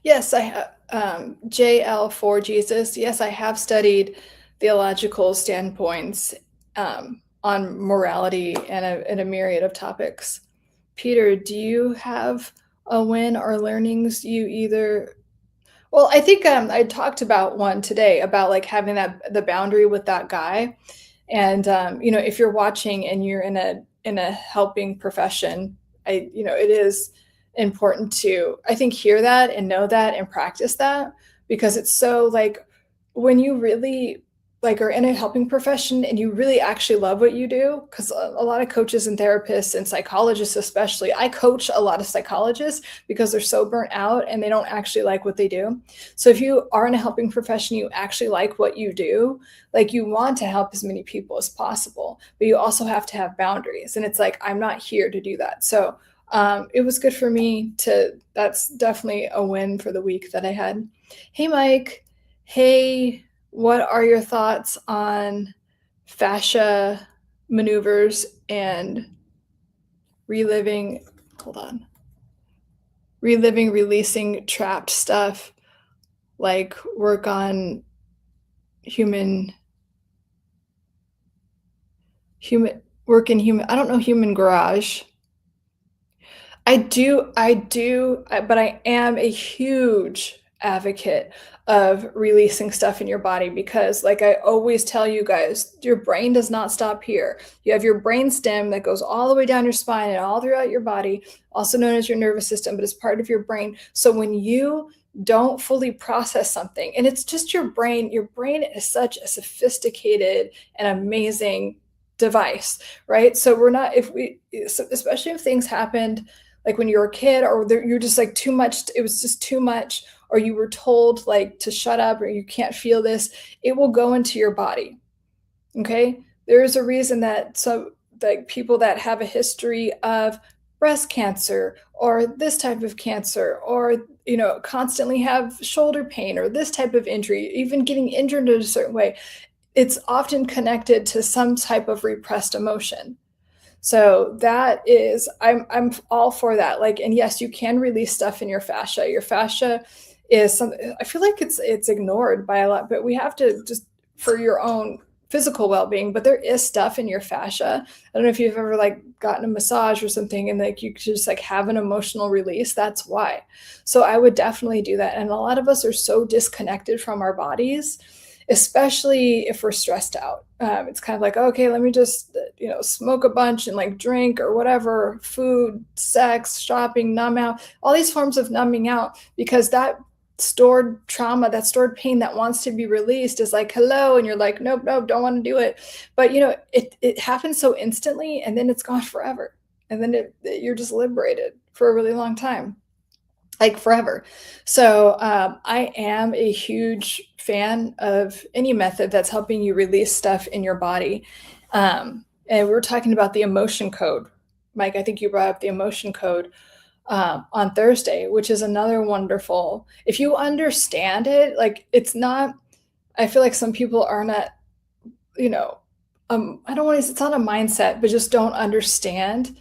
Yes, I have. JL for Jesus. Yes, I have studied theological standpoints on morality and a myriad of topics. Peter, do you have a win or learnings you either? Well, I think I talked about one today about like having the boundary with that guy, and if you're watching and you're in a helping profession, it is important to, I think, hear that and know that and practice that, because it's so like, when you really like are in a helping profession and you really actually love what you do, because a lot of coaches and therapists and psychologists especially, I coach a lot of psychologists because they're so burnt out and they don't actually like what they do. So if you are in a helping profession, you actually like what you do, like you want to help as many people as possible, but you also have to have boundaries. And it's like, I'm not here to do that. So it was good for me to, that's definitely a win for the week that I had. Hey, Mike. Hey, what are your thoughts on fascia maneuvers and reliving, hold on, reliving, releasing trapped stuff, like work on human, work in human, I don't know, human garage. But I am a huge advocate of releasing stuff in your body because, like I always tell you guys, your brain does not stop here. You have your brain stem that goes all the way down your spine and all throughout your body, also known as your nervous system, but it's part of your brain. So when you don't fully process something, and it's just your brain is such a sophisticated and amazing device, right? So we're not, if we, especially if things happened like when you were a kid or you're just like too much, it was just too much, or you were told like to shut up or you can't feel this, it will go into your body. Okay. There's a reason that some like people that have a history of breast cancer or this type of cancer, or constantly have shoulder pain or this type of injury, even getting injured in a certain way, it's often connected to some type of repressed emotion. So that is, I'm all for that. Like, and yes, you can release stuff in your fascia. Your fascia is something, I feel like it's ignored by a lot, but we have to just, for your own physical well-being, but there is stuff in your fascia. I don't know if you've ever like gotten a massage or something and like you could just like have an emotional release. That's why. So I would definitely do that. And a lot of us are so disconnected from our bodies, especially if we're stressed out. It's kind of like, okay, let me just, smoke a bunch and like drink or whatever, food, sex, shopping, numb out, all these forms of numbing out, because that stored trauma, that stored pain that wants to be released is like, hello. And you're like, nope, nope, don't want to do it. But, it happens so instantly and then it's gone forever. And then you're just liberated for a really long time, like forever. So I am a huge fan of any method that's helping you release stuff in your body. And we were talking about the emotion code. Mike, I think you brought up the emotion code on Thursday, which is another wonderful, if you understand it, like it's not, I feel like some people are not, I don't want to say it's not a mindset, but just don't understand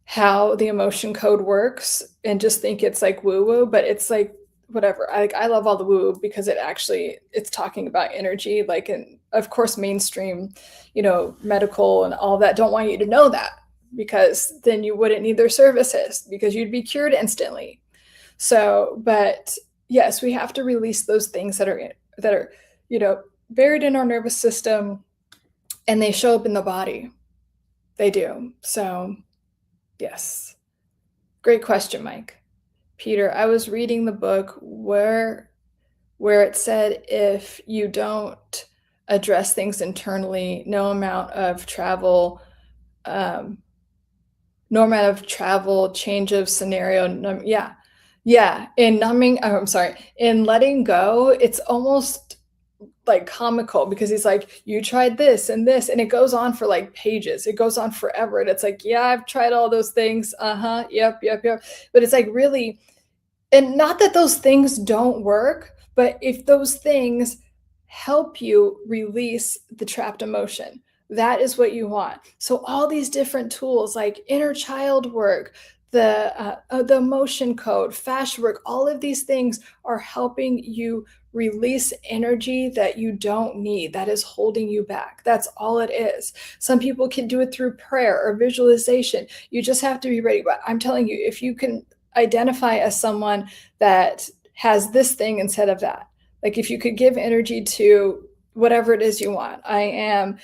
how the emotion code works and just think it's like woo woo, but it's like whatever. I love all the woo because it's talking about energy, like, and of course mainstream, medical and all that don't want you to know that, because then you wouldn't need their services because you'd be cured instantly. So, but yes, we have to release those things that are buried in our nervous system, and they show up in the body. They do. So yes. Great question, Mike. Peter, I was reading the book where it said if you don't address things internally, no amount of travel, change of scenario, yeah. In numbing, I'm sorry, in letting go, it's almost like comical because he's like, you tried this and this, and it goes on for like pages. It goes on forever. And it's like, yeah, I've tried all those things. Yep. But it's like really, and not that those things don't work, but if those things help you release the trapped emotion, that is what you want. So all these different tools like inner child work, the emotion code, fascia work, all of these things are helping you release energy that you don't need, that is holding you back. That's all it is. Some people can do it through prayer or visualization. You just have to be ready. But I'm telling you, if you can identify as someone that has this thing instead of that, like if you could give energy to whatever it is you want. I am,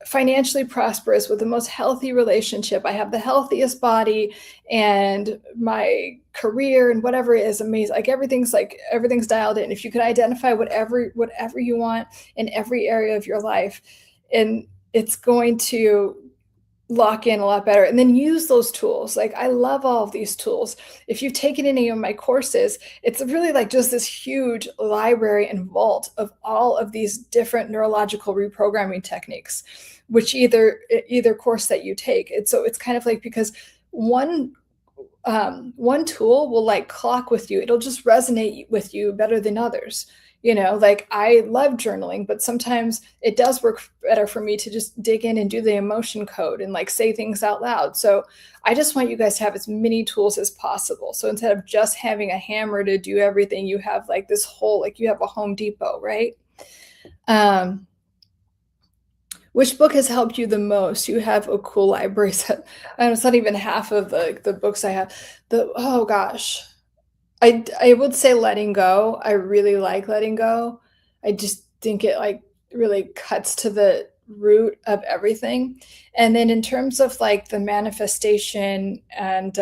financially prosperous with the most healthy relationship. I have the healthiest body, and my career and whatever is amazing. Everything's dialed in. If you could identify whatever you want in every area of your life, and it's going to lock in a lot better, and then use those tools. Like, I love all of these tools. If you've taken any of my courses, it's really like just this huge library and vault of all of these different neurological reprogramming techniques, which either course that you take. It's kind of like, because one tool will like clock with you. It'll just resonate with you better than others. Like, I love journaling, but sometimes it does work better for me to just dig in and do the emotion code and like say things out loud. So I just want you guys to have as many tools as possible. So instead of just having a hammer to do everything, you have like this whole, like you have a Home Depot, right? Which book has helped you the most? You have a cool library set. It's not even half of the books I have. Oh gosh. I would say Letting Go. I really like Letting Go. I just think it like really cuts to the root of everything. And then in terms of like the manifestation and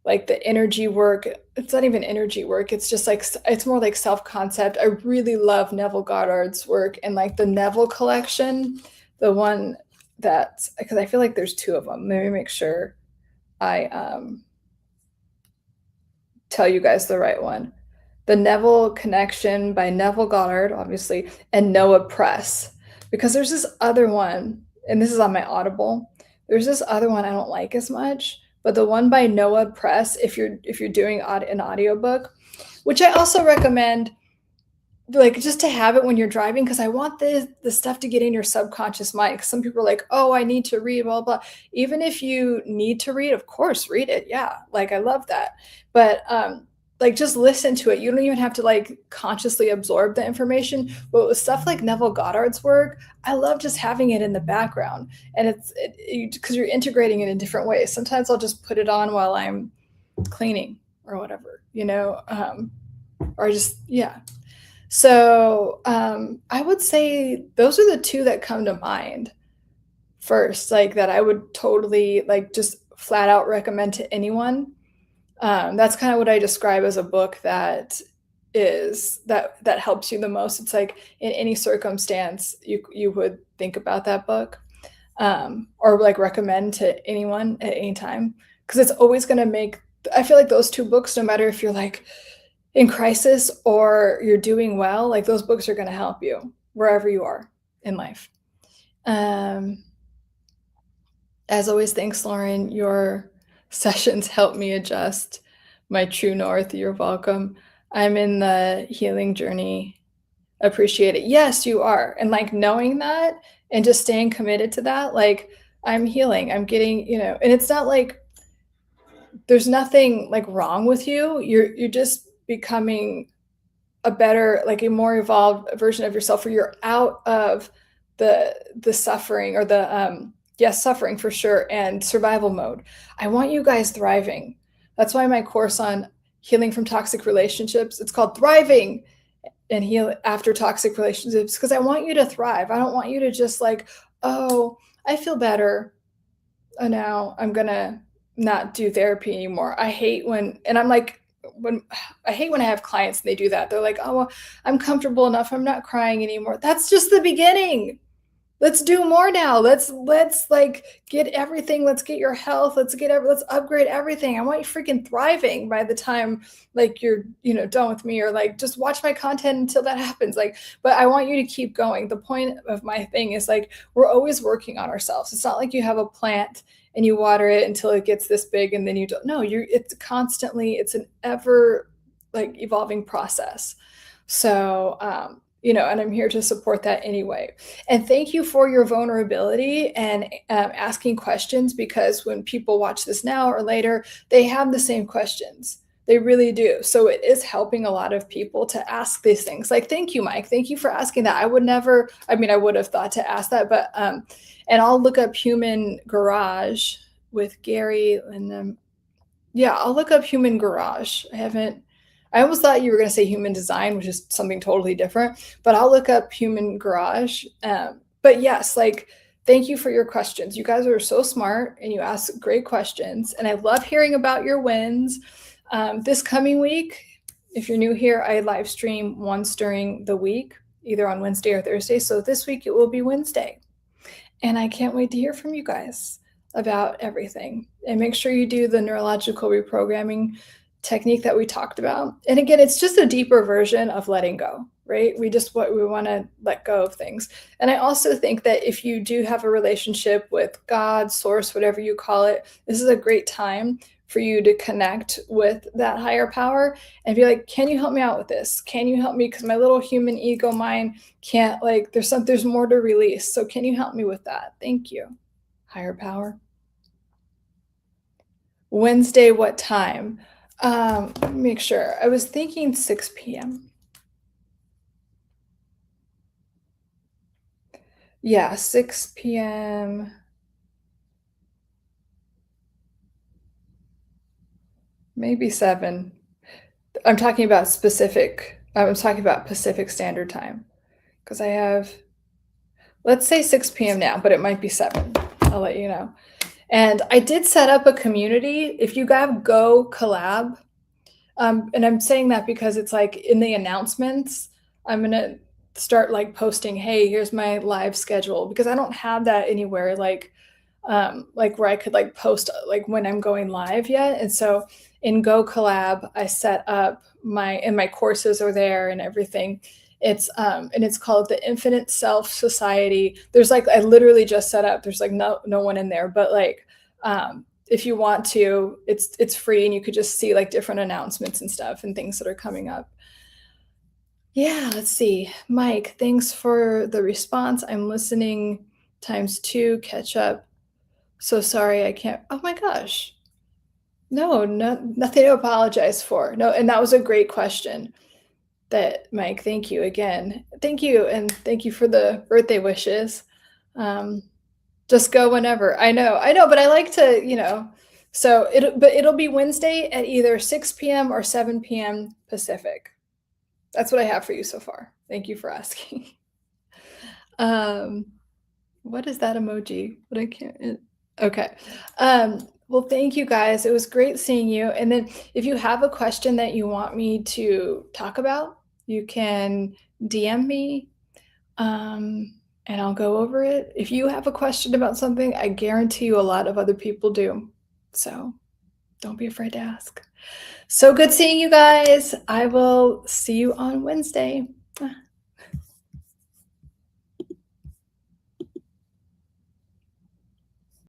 like the energy work, it's not even energy work. It's just like, it's more like self-concept. I really love Neville Goddard's work, and like the Neville collection, the one because I feel like there's two of them. Let me make sure I tell you guys the right one. The Neville Connection by Neville Goddard, obviously, and Noah Press. Because there's this other one, and this is on my Audible. There's this other one I don't like as much, but the one by Noah Press, if you're doing an audiobook, which I also recommend, like, just to have it when you're driving, because I want the stuff to get in your subconscious mind. Because some people are like, oh, I need to read, blah, blah. Even if you need to read, of course, read it. Yeah, like, I love that. But like, just listen to it. You don't even have to like consciously absorb the information. But with stuff like Neville Goddard's work, I love just having it in the background. And it's because you're integrating it in different ways. Sometimes I'll just put it on while I'm cleaning or whatever, or just, yeah. So I would say those are the two that come to mind first, like, that I would totally like just flat out recommend to anyone. That's kind of what I describe as a book that helps you the most. It's like, in any circumstance, you would think about that book, or like recommend to anyone at any time, because it's always going to I feel like those two books, no matter if you're like in crisis or you're doing well, like, those books are going to help you wherever you are in life. As always, thanks, Lauren. Your sessions help me adjust my true north. You're welcome. I'm in the healing journey. Appreciate it. Yes, you are. And like, knowing that and just staying committed to that, like, I'm healing. I'm getting, and it's not like there's nothing like wrong with you. You're just becoming a better, like a more evolved version of yourself, where you're out of the suffering, or the suffering for sure, and survival mode. I want you guys thriving. That's why my course on healing from toxic relationships, it's called Thriving and Heal After Toxic Relationships, because I want you to thrive. I don't want you to just like, oh, I feel better, oh, now I'm gonna not do therapy anymore. I hate when I have clients and they do that. They're like, oh, well, I'm comfortable enough, I'm not crying anymore. That's just the beginning. Let's do more now. Let's like get everything. Let's get your health. Let's upgrade everything. I want you freaking thriving by the time like you're, done with me, or like just watch my content until that happens. Like, but I want you to keep going. The point of my thing is like, we're always working on ourselves. It's not like you have a plant and you water it until it gets this big and then you don't. No, it's constantly, it's an ever like evolving process. So, and I'm here to support that anyway. And thank you for your vulnerability and asking questions, because when people watch this now or later, they have the same questions. They really do. So it is helping a lot of people to ask these things. Like, thank you, Mike. Thank you for asking that. I would have thought to ask that, but, and I'll look up Human Garage with Gary and I'll look up Human Garage. I almost thought you were going to say Human Design, which is something totally different, but I'll look up Human Garage but yes, like, thank you for your questions. You guys are so smart and you ask great questions. And I love hearing about your wins. This coming week, if you're new here, I live stream once during the week, either on Wednesday or Thursday. So this week it will be Wednesday. And I can't wait to hear from you guys about everything. And make sure you do the neurological reprogramming technique that we talked about. And again, it's just a deeper version of letting go, right? We want to let go of things. And I also think that if you do have a relationship with God, source, whatever you call it, this is a great time for you to connect with that higher power and be like, can you help me out with this? Can you help me? Because my little human ego mind can't, like, there's more to release. So can you help me with that? Thank you. Higher power. Wednesday, what time? Let me make sure. I was thinking 6 p.m. Yeah, 6 p.m. Maybe 7. I'm talking about Pacific Standard Time. Because I have, let's say 6 p.m. now, but it might be 7. I'll let you know. And I did set up a community. If you have Go Collab, and I'm saying that because it's like in the announcements, I'm going to start like posting, hey, here's my live schedule, because I don't have that anywhere like where I could like post like when I'm going live yet. And so in Go Collab, I set up my courses are there and everything. It's and it's called the Infinite Self Society. There's like, I literally just set up, there's like no one in there, but like if you want to, it's free and you could just see like different announcements and stuff and things that are coming up. Yeah, let's see. Mike, thanks for the response. I'm listening ×2, catch up. So sorry, I can't. Oh my gosh. No, nothing to apologize for. No, and that was a great question. That, Mike, thank you again. Thank you, and thank you for the birthday wishes. Just go whenever. I know, but I like to, so it'll be Wednesday at either 6 p.m. or 7 p.m. Pacific. That's what I have for you so far. Thank you for asking. What is that emoji? But I can't. Okay. Well, thank you guys. It was great seeing you. And then if you have a question that you want me to talk about, you can DM me and I'll go over it. If you have a question about something, I guarantee you a lot of other people do. So don't be afraid to ask. So good seeing you guys. I will see you on Wednesday.